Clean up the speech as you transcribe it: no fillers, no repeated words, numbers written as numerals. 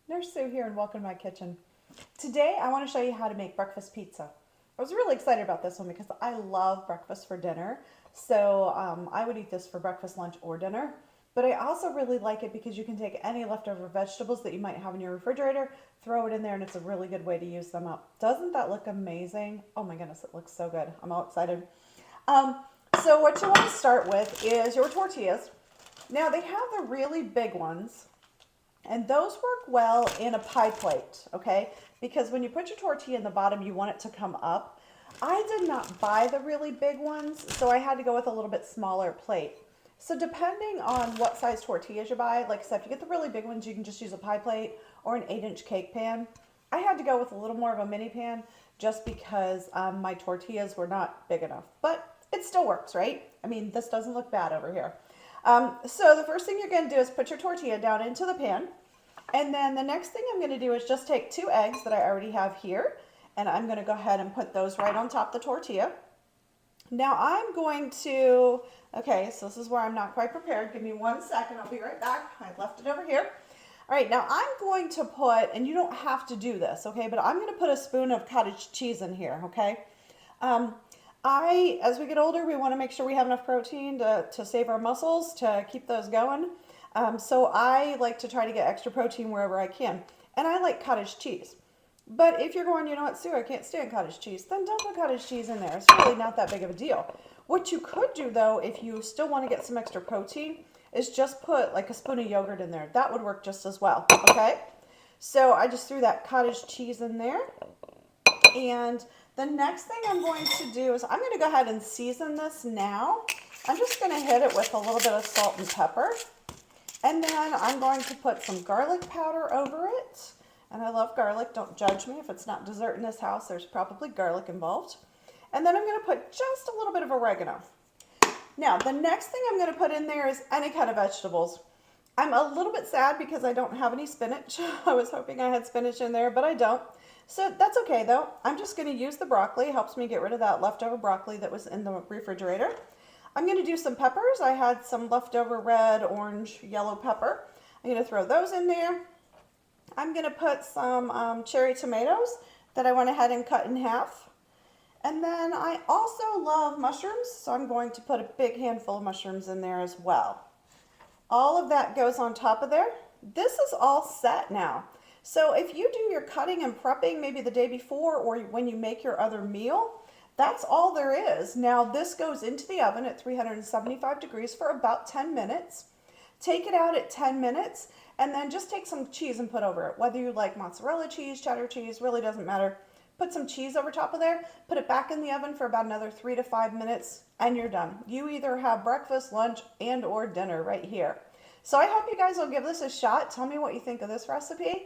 Nurse Sue here and welcome to my kitchen. Today I want to show you how to make breakfast pizza. I was really excited about this one because I love breakfast for dinner. So I would eat this for breakfast, lunch, or dinner. But I also really like it because you can take any leftover vegetables that you might have in your refrigerator, throw it in there, and it's a really good way to use them up. Doesn't that look amazing? Oh my goodness, it looks so good. I'm all excited. Um, so what you want to start with is your tortillas. Now they have the really big ones, and those work well in a pie plate, okay? Because when you put your tortilla in the bottom, you want it to come up. I did not buy the really big ones, so I had to go with a little bit smaller plate. So depending on what size tortillas you buy, like I said, if you get the really big ones, you can just use a pie plate or an 8-inch cake pan. I had to go with a little more of a mini pan just because my tortillas were not big enough. But it still works, right? I mean, this doesn't look bad over here. So the first thing you're going to do is put your tortilla down into the pan. And then the next thing I'm going to do is just take 2 eggs that I already have here, and I'm going to go ahead and put those right on top of the tortilla. Now I'm going to, okay, so this is where I'm not quite prepared. Give me 1 second. I'll be right back. I left it over here. All right, now I'm going to put, and you don't have to do this, okay, but I'm going to put a spoon of cottage cheese in here, okay? As we get older, we want to make sure we have enough protein to save our muscles, to keep those going. So I like to try to get extra protein wherever I can. And I like cottage cheese. But if you're going, you know what, Sue, I can't stand cottage cheese, then don't put cottage cheese in there. It's really not that big of a deal. What you could do, though, if you still want to get some extra protein, is just put like a spoon of yogurt in there. That would work just as well, okay? So I just threw that cottage cheese in there. And the next thing I'm going to do is I'm going to go ahead and season this now. I'm just going to hit it with a little bit of salt and pepper. And then I'm going to put some garlic powder over it. And I love garlic. Don't judge me. If it's not dessert in this house, there's probably garlic involved. And then I'm going to put just a little bit of oregano. Now, the next thing I'm going to put in there is any kind of vegetables. I'm a little bit sad because I don't have any spinach. I was hoping I had spinach in there, but I don't. So that's okay though. I'm just going to use the broccoli. It helps me get rid of that leftover broccoli that was in the refrigerator. I'm going to do some peppers. I had some leftover red, orange, yellow pepper. I'm going to throw those in there. I'm going to put some cherry tomatoes that I went ahead and cut in half. And then I also love mushrooms, so I'm going to put a big handful of mushrooms in there as well. All of that goes on top of there. This is all set now. So if you do your cutting and prepping maybe the day before or when you make your other meal, that's all there is. Now this goes into the oven at 375 degrees for about 10 minutes. Take it out at 10 minutes and then just take some cheese and put over it. Whether you like mozzarella cheese, cheddar cheese, really doesn't matter. Put some cheese over top of there, put it back in the oven for about another 3 to 5 minutes, and you're done. You either have breakfast, lunch, and or dinner right here. So I hope you guys will give this a shot. Tell me what you think of this recipe.